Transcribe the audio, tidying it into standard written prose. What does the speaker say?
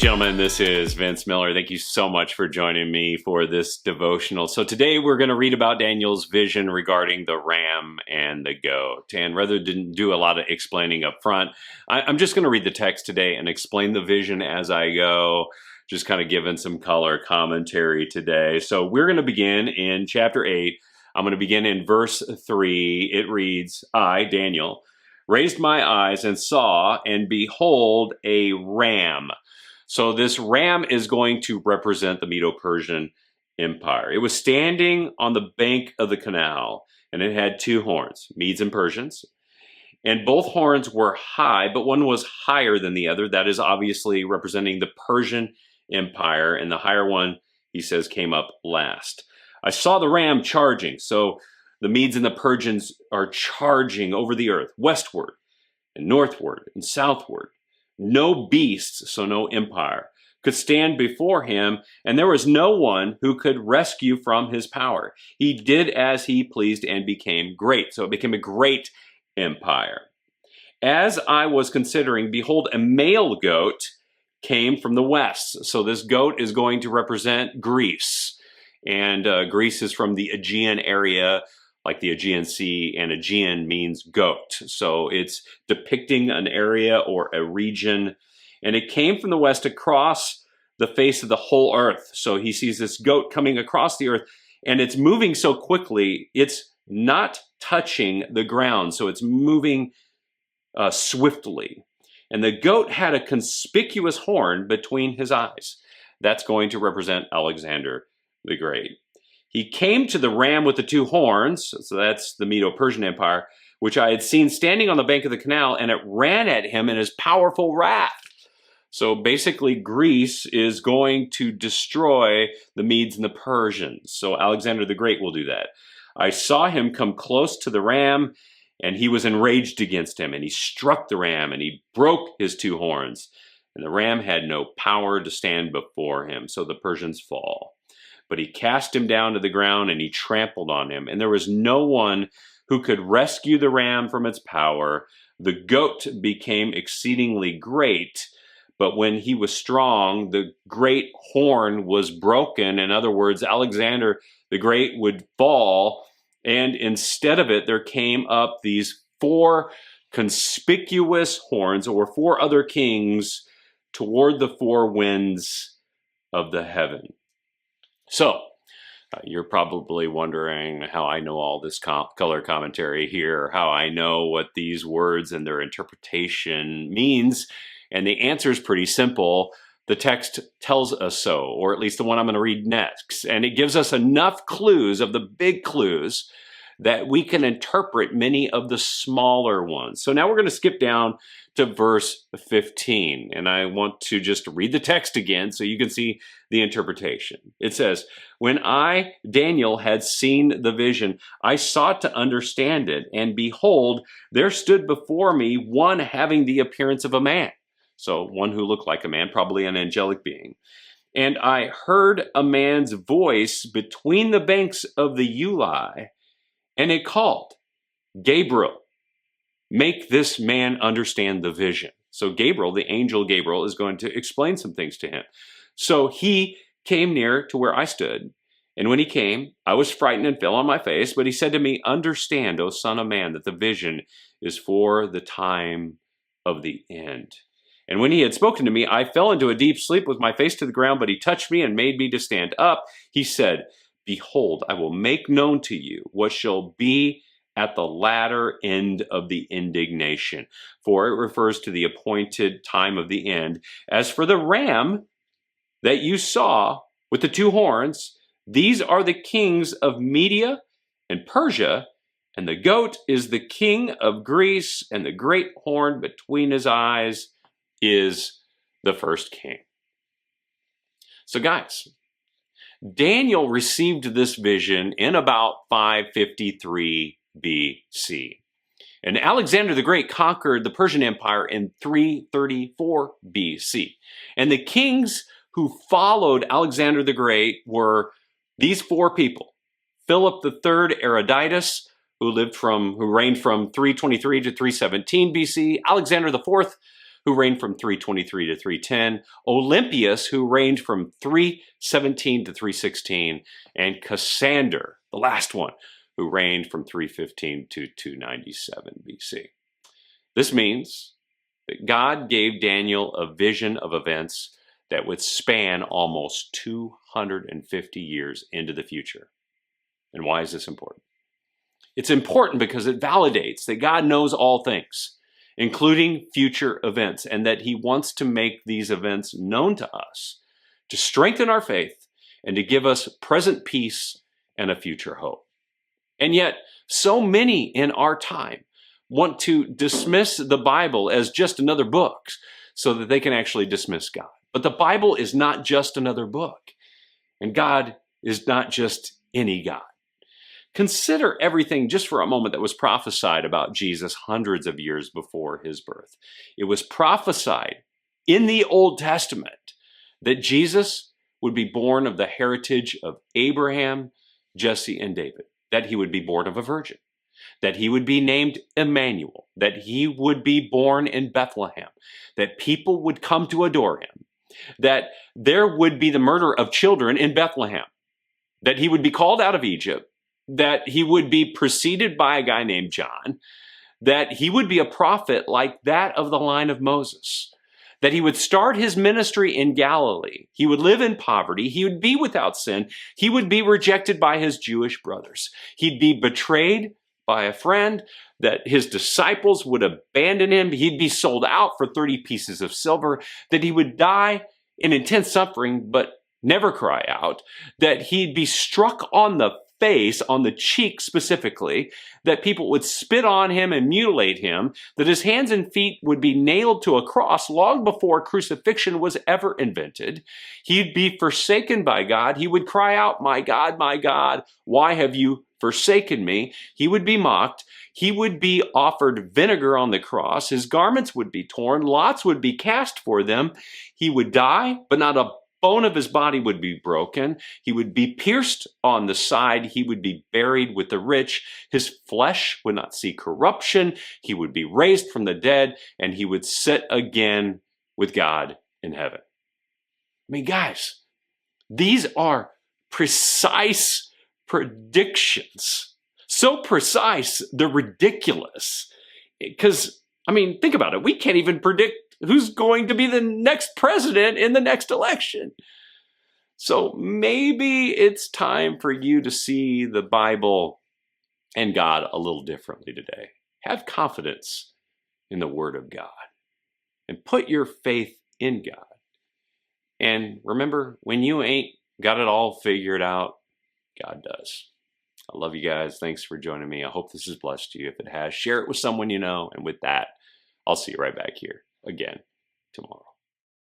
gentlemen, this is Vince Miller. Thank you so much for joining me for this devotional. So today we're going to read about Daniel's vision regarding the ram and the goat. And rather than do a lot of explaining up front, I'm just going to read the text today and explain the vision as I go, just kind of giving some color commentary today. So we're going to begin in chapter 8. I'm going to begin in verse 3. It reads, I, Daniel, raised my eyes and saw, and behold, a ram. So this ram is going to represent the Medo-Persian Empire. It was standing on the bank of the canal, and it had two horns, Medes and Persians. And both horns were high, but one was higher than the other. That is obviously representing the Persian Empire, and the higher one, he says, came up last. I saw the ram charging. So the Medes and the Persians are charging over the earth, westward and northward and southward. No beast, so no empire, could stand before him, and there was no one who could rescue from his power. He did as he pleased and became great. So it became a great empire. As I was considering, behold, a male goat came from the west. So this goat is going to represent Greece. And Greece is from the Aegean area, like the Aegean Sea, and Aegean means goat. So it's depicting an area or a region. And it came from the west across the face of the whole earth. So he sees this goat coming across the earth, and it's moving so quickly, it's not touching the ground. So it's moving swiftly. And the goat had a conspicuous horn between his eyes. That's going to represent Alexander the Great. He came to the ram with the two horns, so that's the Medo-Persian Empire, which I had seen standing on the bank of the canal, and it ran at him in his powerful wrath. So basically, Greece is going to destroy the Medes and the Persians. So Alexander the Great will do that. I saw him come close to the ram, and he was enraged against him, and he struck the ram, and he broke his two horns. And the ram had no power to stand before him, so the Persians fall. But he cast him down to the ground, and he trampled on him. And there was no one who could rescue the ram from its power. The goat became exceedingly great, but when he was strong, the great horn was broken. In other words, Alexander the Great would fall, and instead of it, there came up these four conspicuous horns, or four other kings, toward the four winds of the heaven. So, you're probably wondering how I know all this color commentary here, how I know what these words and their interpretation means. And the answer is pretty simple. The text tells us so, or at least the one I'm going to read next. And it gives us enough clues of the big clues that we can interpret many of the smaller ones. So now we're going to skip down to verse 15. And I want to just read the text again so you can see the interpretation. It says, when I, Daniel, had seen the vision, I sought to understand it. And behold, there stood before me one having the appearance of a man. So one who looked like a man, probably an angelic being. And I heard a man's voice between the banks of the Uli, and it called, Gabriel, make this man understand the vision. So Gabriel, the angel Gabriel, is going to explain some things to him. So he came near to where I stood, and when he came, I was frightened and fell on my face, but he said to me, understand, O son of man, that the vision is for the time of the end. And when he had spoken to me, I fell into a deep sleep with my face to the ground, but he touched me and made me to stand up. He said, behold, I will make known to you what shall be at the latter end of the indignation. For it refers to the appointed time of the end. As for the ram that you saw with the two horns, these are the kings of Media and Persia, and the goat is the king of Greece, and the great horn between his eyes is the first king. So guys, Daniel received this vision in about 553 BC. And Alexander the Great conquered the Persian Empire in 334 BC. And the kings who followed Alexander the Great were these four people. Philip III Eruditus, who reigned from 323 to 317 BC. Alexander IV, who reigned from 323 to 310, Olympius, who reigned from 317 to 316, and Cassander, the last one, who reigned from 315 to 297 BC. This means that God gave Daniel a vision of events that would span almost 250 years into the future. And why is this important? It's important because it validates that God knows all things, including future events, and that he wants to make these events known to us, to strengthen our faith, and to give us present peace and a future hope. And yet, so many in our time want to dismiss the Bible as just another book so that they can actually dismiss God. But the Bible is not just another book, and God is not just any God. Consider everything just for a moment that was prophesied about Jesus hundreds of years before his birth. It was prophesied in the Old Testament that Jesus would be born of the heritage of Abraham, Jesse, and David, that he would be born of a virgin, that he would be named Emmanuel, that he would be born in Bethlehem, that people would come to adore him, that there would be the murder of children in Bethlehem, that he would be called out of Egypt, that he would be preceded by a guy named John, that he would be a prophet like that of the line of Moses, that he would start his ministry in Galilee, he would live in poverty, he would be without sin, he would be rejected by his Jewish brothers, he'd be betrayed by a friend, that his disciples would abandon him, he'd be sold out for 30 pieces of silver, that he would die in intense suffering but never cry out, that he'd be struck on the face, on the cheek specifically, that people would spit on him and mutilate him, that his hands and feet would be nailed to a cross long before crucifixion was ever invented. He'd be forsaken by God. He would cry out, my God, why have you forsaken me?" He would be mocked. He would be offered vinegar on the cross. His garments would be torn. Lots would be cast for them. He would die, but not a bone of his body would be broken. He would be pierced on the side. He would be buried with the rich. His flesh would not see corruption. He would be raised from the dead, and he would sit again with God in heaven. I mean, guys, these are precise predictions. So precise, they're ridiculous. Because, I mean, think about it. We can't even predict who's going to be the next president in the next election. So maybe it's time for you to see the Bible and God a little differently today. Have confidence in the Word of God and put your faith in God. And remember, when you ain't got it all figured out, God does. I love you guys. Thanks for joining me. I hope this has blessed you. If it has, share it with someone you know. And with that, I'll see you right back here again tomorrow.